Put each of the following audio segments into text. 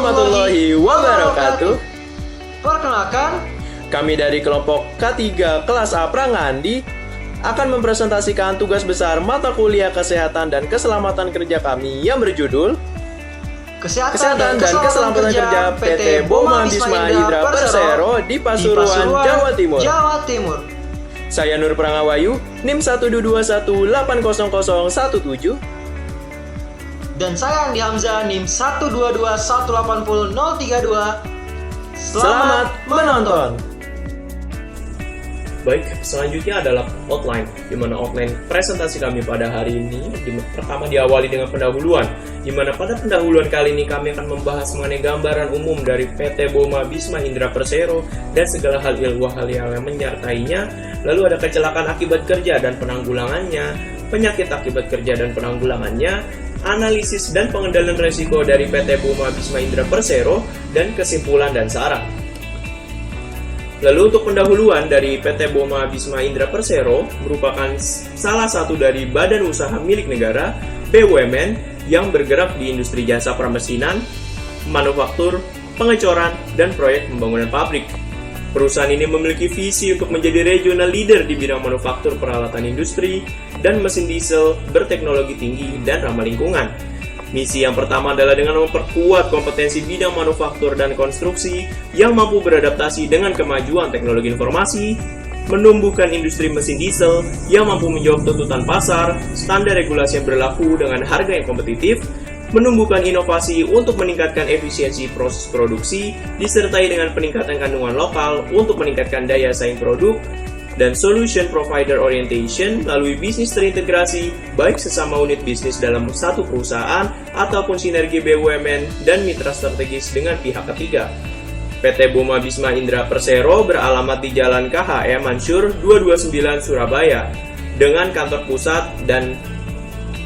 warahmatullahi wabarakatuh. Perkenalkan, Kami dari kelompok K3 kelas A Prangandi akan mempresentasikan tugas besar mata kuliah kesehatan dan keselamatan kerja kami yang berjudul Kesehatan dan Keselamatan Kerja PT Boma Bisma Indra Persero di Pasuruan, Jawa Timur. Jawa Timur. Saya Nur Prangawayu, NIM 122180017. Dan saya Andi Hamzah, NIM 122180032. Selamat menonton. Baik, selanjutnya adalah outline, di mana outline presentasi kami pada hari ini pertama diawali dengan pendahuluan, di mana pada pendahuluan kali ini kami akan membahas mengenai gambaran umum dari PT Boma Bisma Indra Persero dan segala hal yang menyertainya. Lalu ada kecelakaan akibat kerja dan penanggulangannya, penyakit akibat kerja dan penanggulangannya, analisis dan pengendalian resiko dari PT Boma Bisma Indra Persero, dan kesimpulan dan saran. Lalu untuk pendahuluan dari PT Boma Bisma Indra Persero merupakan salah satu dari badan usaha milik negara BUMN yang bergerak di industri jasa pramesinan, manufaktur, pengecoran, dan proyek pembangunan pabrik. Perusahaan ini memiliki visi untuk menjadi regional leader di bidang manufaktur peralatan industri dan mesin diesel berteknologi tinggi dan ramah lingkungan. Misi yang pertama adalah dengan memperkuat kompetensi bidang manufaktur dan konstruksi yang mampu beradaptasi dengan kemajuan teknologi informasi, menumbuhkan industri mesin diesel yang mampu menjawab tuntutan pasar, standar regulasi yang berlaku dengan harga yang kompetitif, menumbuhkan inovasi untuk meningkatkan efisiensi proses produksi, disertai dengan peningkatan kandungan lokal untuk meningkatkan daya saing produk, dan solution provider orientation melalui bisnis terintegrasi baik sesama unit bisnis dalam satu perusahaan ataupun sinergi BUMN dan mitra strategis dengan pihak ketiga. PT Boma Bisma Indra Persero beralamat di Jalan KHM Mansur 229 Surabaya dengan kantor pusat, dan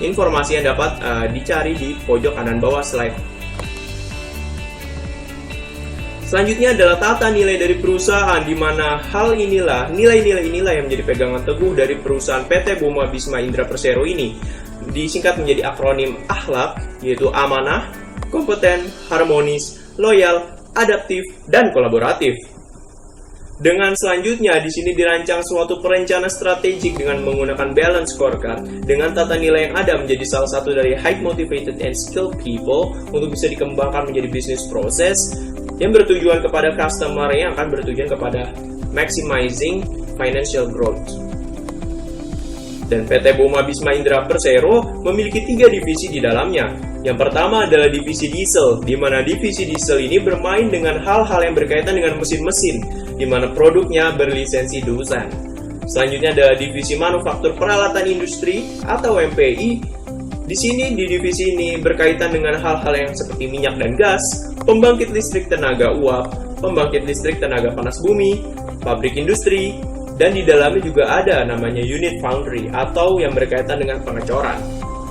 informasi yang dapat dicari di pojok kanan bawah slide. Selanjutnya adalah tata nilai dari perusahaan, di mana hal inilah, nilai-nilai inilah yang menjadi pegangan teguh dari perusahaan PT Boma Bisma Indra Persero ini. Disingkat menjadi akronim AKHLAK, yaitu amanah, kompeten, harmonis, loyal, adaptif, dan kolaboratif. Dengan selanjutnya, di sini dirancang suatu perencanaan strategik dengan menggunakan balance scorecard dengan tata nilai yang ada menjadi salah satu dari high motivated and skilled people untuk bisa dikembangkan menjadi bisnis proses yang bertujuan kepada customer, yang akan bertujuan kepada maximizing financial growth. Dan PT Boma Bisma Indra Persero memiliki 3 divisi di dalamnya. Yang pertama adalah divisi diesel, di mana divisi diesel ini bermain dengan hal-hal yang berkaitan dengan mesin-mesin, di mana produknya berlisensi Doosan. Selanjutnya adalah divisi manufaktur peralatan industri atau MPI. Di sini, di divisi ini berkaitan dengan hal-hal yang seperti minyak dan gas, pembangkit listrik tenaga uap, pembangkit listrik tenaga panas bumi, pabrik industri, dan di dalamnya juga ada namanya unit foundry atau yang berkaitan dengan pengecoran.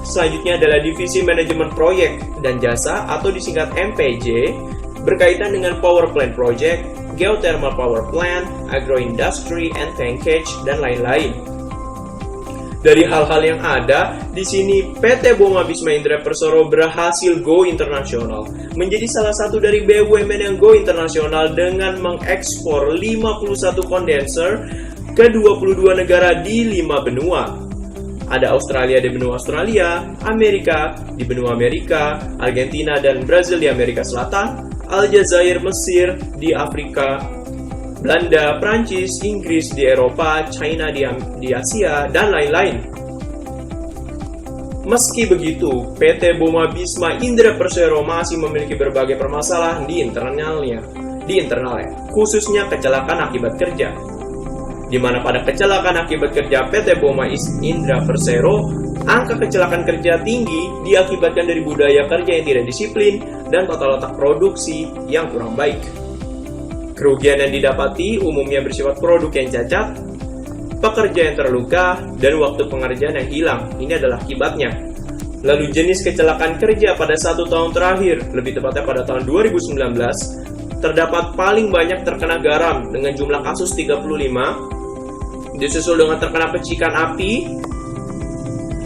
Selanjutnya adalah divisi manajemen proyek dan jasa atau disingkat MPJ, berkaitan dengan power plant project, geothermal power plant, agroindustry and tankage, dan lain-lain. Dari hal-hal yang ada, di sini PT Boma Bisma Indra Persero berhasil go internasional, menjadi salah satu dari BUMN yang go internasional dengan mengekspor 51 kondenser ke 22 negara di 5 benua. Ada Australia di benua Australia, Amerika di benua Amerika, Argentina dan Brazil di Amerika Selatan, Aljazair, Mesir di Afrika, Belanda, Prancis, Inggris di Eropa, China di Asia, dan lain-lain. Meski begitu, PT Boma Bisma Indra Persero masih memiliki berbagai permasalahan di internalnya, khususnya kecelakaan akibat kerja. Di mana pada kecelakaan akibat kerja PT Boma Indra Persero, angka kecelakaan kerja tinggi diakibatkan dari budaya kerja yang tidak disiplin dan tata letak produksi yang kurang baik. Kerugian yang didapati umumnya bersifat produk yang cacat, pekerja yang terluka, dan waktu pengerjaan yang hilang. Ini adalah akibatnya. Lalu jenis kecelakaan kerja pada 1 tahun terakhir, lebih tepatnya pada tahun 2019, terdapat paling banyak terkena garam dengan jumlah kasus 35, disusul dengan terkena percikan api,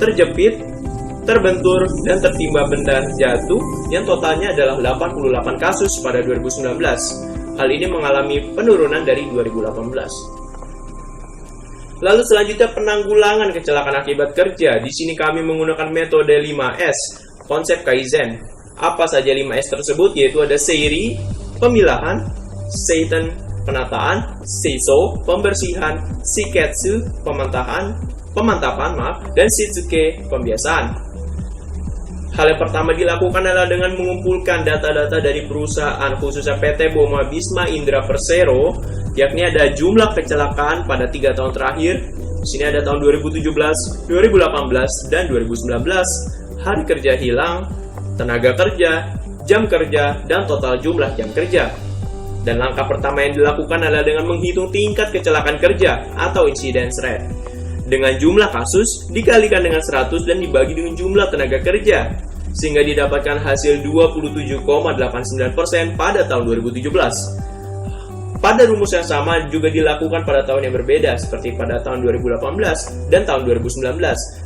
terjepit, terbentur, dan tertimpa benda jatuh yang totalnya adalah 88 kasus pada 2019. Hal ini mengalami penurunan dari 2018. Lalu selanjutnya penanggulangan kecelakaan akibat kerja. Di sini kami menggunakan metode 5S, konsep Kaizen. Apa saja 5S tersebut? Yaitu ada Seiri, pemilahan, Seiten, penataan, Seiso, pembersihan, Shiketsu, pemantapan, dan Shitsuke, pembiasaan. Hal yang pertama dilakukan adalah dengan mengumpulkan data-data dari perusahaan khususnya PT Boma Bisma Indra Persero, yakni ada jumlah kecelakaan pada 3 tahun terakhir. Di sini ada tahun 2017, 2018, dan 2019, hari kerja hilang, tenaga kerja, jam kerja, dan total jumlah jam kerja. Dan langkah pertama yang dilakukan adalah dengan menghitung tingkat kecelakaan kerja atau incidence rate. Dengan jumlah kasus dikalikan dengan 100 dan dibagi dengan jumlah tenaga kerja, sehingga didapatkan hasil 27,89% pada tahun 2017. Pada rumus yang sama juga dilakukan pada tahun yang berbeda seperti pada tahun 2018 dan tahun 2019,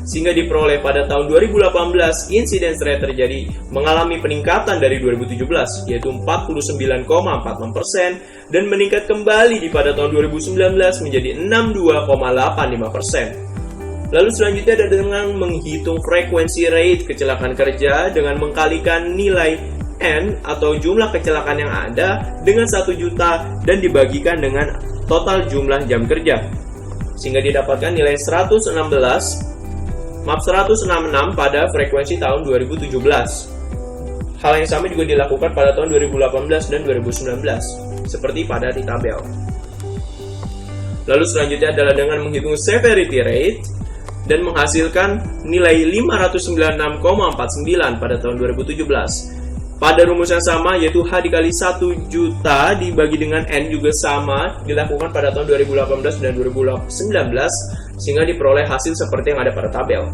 sehingga diperoleh pada tahun 2018 incidence rate terjadi mengalami peningkatan dari 2017 yaitu 49,46% dan meningkat kembali di pada tahun 2019 menjadi 62,85%. Lalu selanjutnya ada dengan menghitung frekuensi rate kecelakaan kerja dengan mengkalikan nilai N atau jumlah kecelakaan yang ada dengan 1 juta dan dibagikan dengan total jumlah jam kerja, sehingga didapatkan nilai 166 pada frekuensi tahun 2017. Hal yang sama juga dilakukan pada tahun 2018 dan 2019 seperti pada di tabel. Lalu selanjutnya adalah dengan menghitung severity rate dan menghasilkan nilai 596,49 pada tahun 2017. Pada rumus yang sama yaitu H dikali 1 juta dibagi dengan N juga sama dilakukan pada tahun 2018 dan 2019 sehingga diperoleh hasil seperti yang ada pada tabel.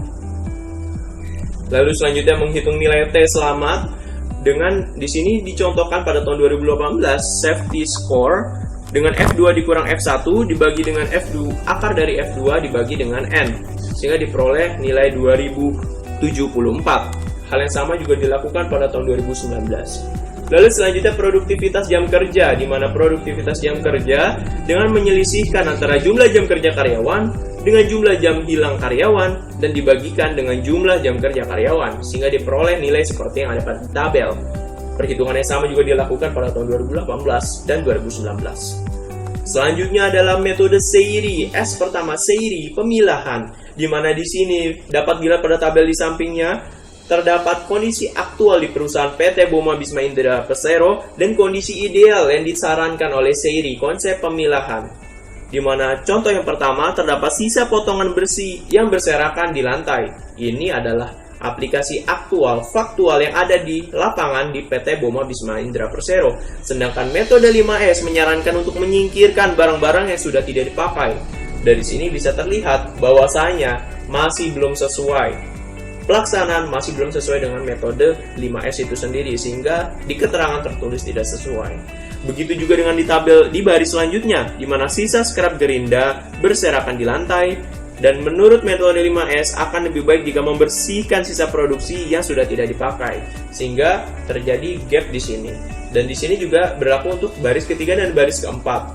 Lalu selanjutnya menghitung nilai T selamat dengan di sini dicontohkan pada tahun 2018 safety score dengan F2 dikurang F1 dibagi dengan F2 akar dari F2 dibagi dengan N sehingga diperoleh nilai 2074. Hal yang sama juga dilakukan pada tahun 2019. Lalu selanjutnya produktivitas jam kerja, di mana produktivitas jam kerja dengan menyelisihkan antara jumlah jam kerja karyawan dengan jumlah jam hilang karyawan dan dibagikan dengan jumlah jam kerja karyawan sehingga diperoleh nilai seperti yang ada pada tabel. Perhitungan yang sama juga dilakukan pada tahun 2018 dan 2019. Selanjutnya adalah metode Seiri. S pertama Seiri, pemilahan, di mana di sini dapat dilihat pada tabel di sampingnya terdapat kondisi aktual di perusahaan PT Boma Bisma Indra Persero dan kondisi ideal yang disarankan oleh Seiri, konsep pemilahan. Di mana contoh yang pertama terdapat sisa potongan bersih yang berserakan di lantai. Ini adalah aplikasi aktual faktual yang ada di lapangan di PT Boma Bisma Indra Persero. Sedangkan metode 5S menyarankan untuk menyingkirkan barang-barang yang sudah tidak dipakai. Dari sini bisa terlihat bahwasanya masih belum sesuai. Pelaksanaan masih belum sesuai dengan metode 5S itu sendiri sehingga di keterangan tertulis tidak sesuai. Begitu juga dengan di tabel di baris selanjutnya di mana sisa scrap gerinda berserakan di lantai dan menurut metode 5S akan lebih baik jika membersihkan sisa produksi yang sudah tidak dipakai sehingga terjadi gap di sini. Dan di sini juga berlaku untuk baris ketiga dan baris keempat.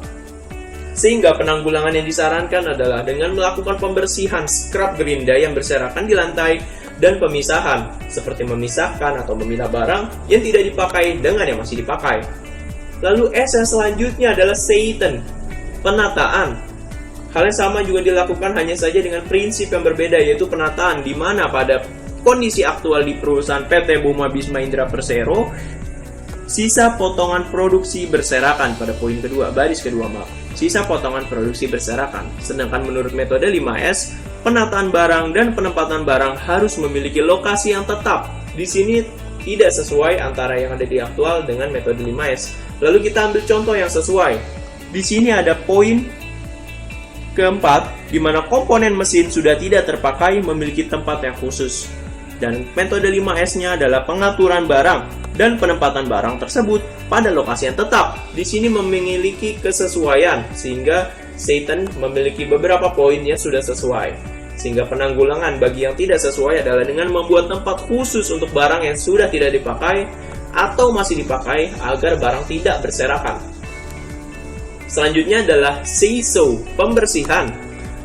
Sehingga penanggulangan yang disarankan adalah dengan melakukan pembersihan scrap gerinda yang berserakan di lantai dan pemisahan, seperti memisahkan atau memilah barang yang tidak dipakai dengan yang masih dipakai. Lalu S yang selanjutnya adalah Seiten, penataan. Hal yang sama juga dilakukan hanya saja dengan prinsip yang berbeda yaitu penataan, di mana pada kondisi aktual di perusahaan PT Boma Bisma Indra Persero, sisa potongan produksi berserakan pada poin kedua, baris kedua maaf. Sisa potongan produksi berserakan. Sedangkan menurut metode 5S, penataan barang dan penempatan barang harus memiliki lokasi yang tetap. Di sini tidak sesuai antara yang ada di aktual dengan metode 5S. Lalu kita ambil contoh yang sesuai. Di sini ada poin keempat, di mana komponen mesin sudah tidak terpakai memiliki tempat yang khusus. Dan metode 5S-nya adalah pengaturan barang dan penempatan barang tersebut pada lokasi yang tetap. Di sini memiliki kesesuaian sehingga Seiten memiliki beberapa poin yang sudah sesuai. Sehingga penanggulangan bagi yang tidak sesuai adalah dengan membuat tempat khusus untuk barang yang sudah tidak dipakai atau masih dipakai agar barang tidak berserakan. Selanjutnya adalah say so, pembersihan,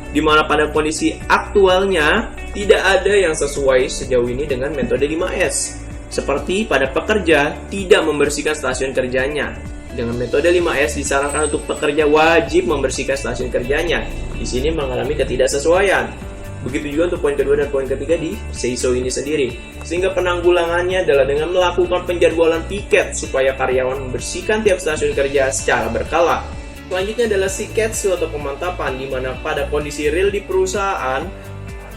di mana pada kondisi aktualnya tidak ada yang sesuai sejauh ini dengan metode 5S. Seperti pada pekerja tidak membersihkan stasiun kerjanya. Dengan metode 5S disarankan untuk pekerja wajib membersihkan stasiun kerjanya. Di sini mengalami ketidaksesuaian. Begitu juga untuk poin kedua dan poin ketiga di say so ini sendiri. Sehingga penanggulangannya adalah dengan melakukan penjadwalan piket supaya karyawan membersihkan tiap stasiun kerja secara berkala. Selanjutnya adalah siketsu atau pemantapan, di mana pada kondisi real di perusahaan,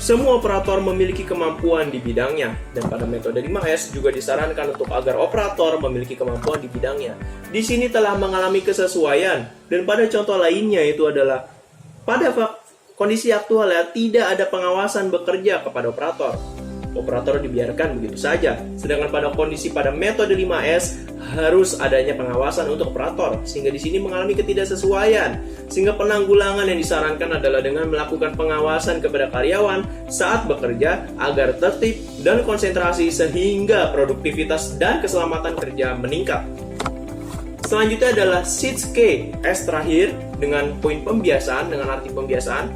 semua operator memiliki kemampuan di bidangnya. Dan pada metode 5S juga disarankan untuk agar operator memiliki kemampuan di bidangnya. Di sini telah mengalami kesesuaian. Dan pada contoh lainnya itu adalah pada kondisi aktualnya tidak ada pengawasan bekerja kepada operator. Operator dibiarkan begitu saja. Sedangkan pada kondisi pada metode 5S harus adanya pengawasan untuk operator, sehingga di sini mengalami ketidaksesuaian. Sehingga penanggulangan yang disarankan adalah dengan melakukan pengawasan kepada karyawan saat bekerja agar tertib dan konsentrasi sehingga produktivitas dan keselamatan kerja meningkat. Selanjutnya adalah 6K, S terakhir dengan poin pembiasaan, dengan arti pembiasaan,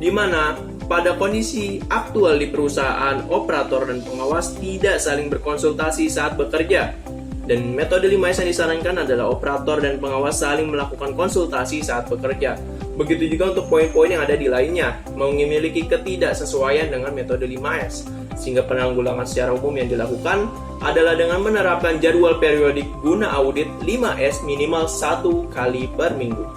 di mana pada kondisi aktual di perusahaan, operator dan pengawas tidak saling berkonsultasi saat bekerja. Dan metode 5S yang disarankan adalah operator dan pengawas saling melakukan konsultasi saat bekerja. Begitu juga untuk poin-poin yang ada di lainnya, memiliki ketidaksesuaian dengan metode 5S. Sehingga penanggulangan secara umum yang dilakukan adalah dengan menerapkan jadwal periodik guna audit 5S minimal 1 kali per minggu.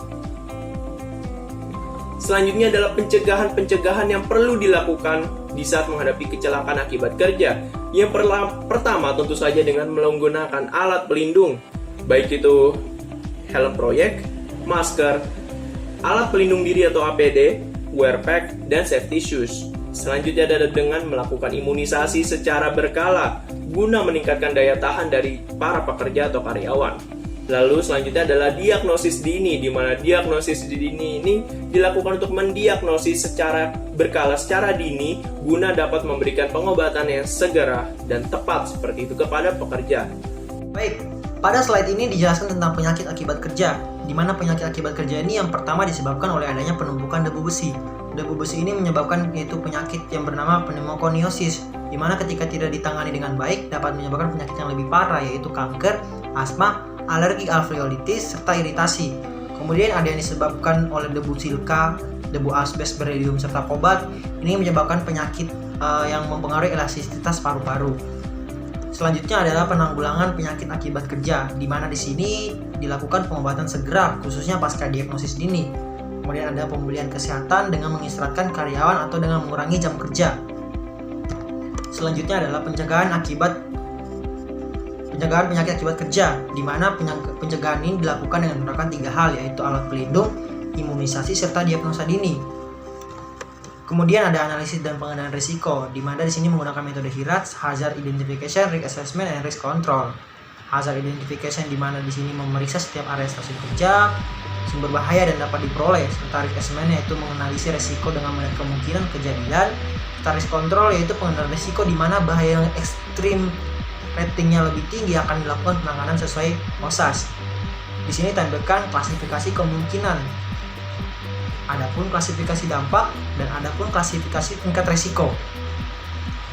Selanjutnya adalah pencegahan-pencegahan yang perlu dilakukan di saat menghadapi kecelakaan akibat kerja. Yang pertama tentu saja dengan menggunakan alat pelindung, baik itu helm proyek, masker, alat pelindung diri atau APD, wear pack, dan safety shoes. Selanjutnya adalah dengan melakukan imunisasi secara berkala guna meningkatkan daya tahan dari para pekerja atau karyawan. Lalu selanjutnya adalah diagnosis dini, di mana diagnosis dini ini dilakukan untuk mendiagnosis secara berkala, secara dini, guna dapat memberikan pengobatan yang segera dan tepat seperti itu kepada pekerja. Baik, pada slide ini dijelaskan tentang penyakit akibat kerja, di mana penyakit akibat kerja ini yang pertama disebabkan oleh adanya penumpukan debu besi. Debu besi ini menyebabkan yaitu penyakit yang bernama pneumokoniosis, di mana ketika tidak ditangani dengan baik dapat menyebabkan penyakit yang lebih parah, yaitu kanker, asma, alergi alveolitis, serta iritasi. Kemudian ada yang disebabkan oleh debu silika, debu asbes, beryllium, serta kobat. Ini menyebabkan penyakit yang mempengaruhi elastisitas paru-paru. Selanjutnya adalah penanggulangan penyakit akibat kerja, di mana di sini dilakukan pengobatan segera, khususnya pasca diagnosis dini. Kemudian ada pemulihan kesehatan dengan mengistirahatkan karyawan atau dengan mengurangi jam kerja. Selanjutnya adalah pencegahan penyakit akibat kerja, di mana pencegahan ini dilakukan dengan menggunakan 3 hal, yaitu alat pelindung, imunisasi, serta diagnosa dini. Kemudian ada analisis dan pengendalian risiko, di mana di sini menggunakan metode HIRAT, Hazard Identification, Risk Assessment, dan Risk Control. Hazard Identification di mana di sini memeriksa setiap area stasiun kerja, sumber bahaya dan dapat diperoleh, serta Risk Assessment yaitu menganalisis risiko dengan melihat kemungkinan kejadian, serta Risk Control yaitu pengendalian risiko di mana bahaya yang ekstrim ratingnya lebih tinggi akan dilakukan penanganan sesuai OSAS. Di sini tampilkan klasifikasi kemungkinan, adapun klasifikasi dampak, dan adapun klasifikasi tingkat risiko.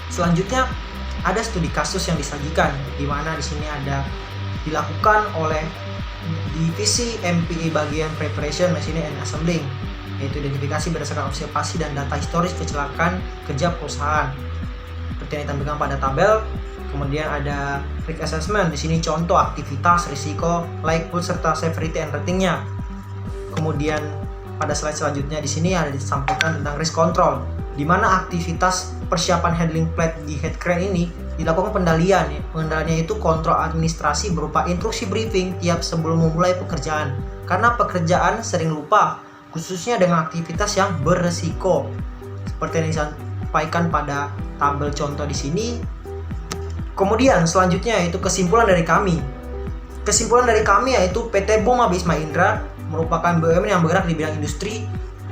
Selanjutnya ada studi kasus yang disajikan, di mana di sini ada dilakukan oleh divisi MPE bagian Preparation, Machining and Assembling, yaitu identifikasi berdasarkan observasi dan data historis kecelakaan kerja perusahaan. Seperti yang ditampilkan pada tabel. Kemudian ada risk assessment, di sini contoh aktivitas, risiko, likelihood, serta severity and ratingnya. Kemudian pada slide selanjutnya di sini ada disampaikan tentang risk control, di mana aktivitas persiapan handling plate di head crane ini dilakukan pengendalian. Pengendaliannya itu kontrol administrasi berupa instruksi briefing tiap sebelum memulai pekerjaan, karena pekerjaan sering lupa, khususnya dengan aktivitas yang beresiko. Seperti yang disampaikan pada tabel contoh di sini. Kemudian selanjutnya yaitu kesimpulan dari kami. Kesimpulan dari kami yaitu PT Boma Bisma Indra merupakan BUMN yang bergerak di bidang industri,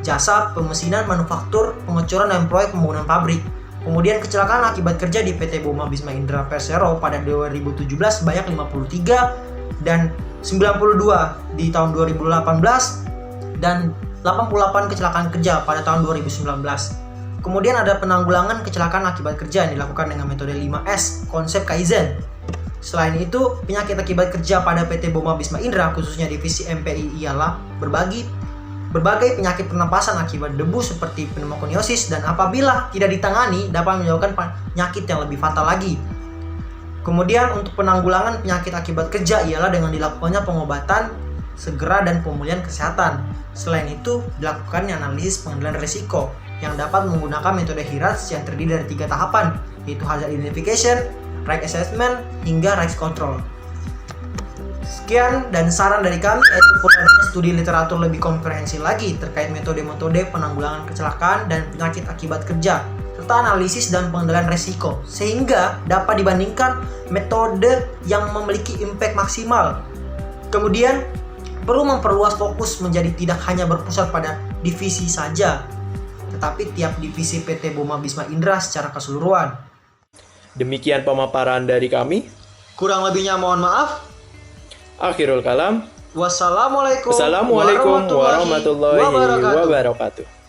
jasa, pemesinan, manufaktur, pengecoran, dan proyek pembangunan pabrik. Kemudian kecelakaan akibat kerja di PT Boma Bisma Indra Persero pada 2017 sebanyak 53 dan 92 di tahun 2018 dan 88 kecelakaan kerja pada tahun 2019. Kemudian ada penanggulangan kecelakaan akibat kerja yang dilakukan dengan metode 5S, konsep Kaizen. Selain itu, penyakit akibat kerja pada PT Boma Bisma Indra khususnya divisi MPI ialah berbagai penyakit pernapasan akibat debu seperti pneumokoniosis dan apabila tidak ditangani dapat menyebabkan penyakit yang lebih fatal lagi. Kemudian untuk penanggulangan penyakit akibat kerja ialah dengan dilakukannya pengobatan segera dan pemulihan kesehatan. Selain itu, dilakukannya analisis pengendalian risiko yang dapat menggunakan metode HIRATS yang terdiri dari 3 tahapan, yaitu Hazard Identification, Risk Assessment, hingga Risk Control. Sekian dan saran dari kami yaitu perlu adanya studi literatur lebih komprehensif lagi terkait metode-metode penanggulangan kecelakaan dan penyakit akibat kerja, serta analisis dan pengendalian risiko, sehingga dapat dibandingkan metode yang memiliki impact maksimal. Kemudian, perlu memperluas fokus menjadi tidak hanya berpusat pada divisi saja, tetapi tiap divisi PT Boma Bisma Indra secara keseluruhan. Demikian pemaparan dari kami. Kurang lebihnya mohon maaf. Akhirul kalam. Wassalamualaikum Wassalamualaikum warahmatullahi wabarakatuh.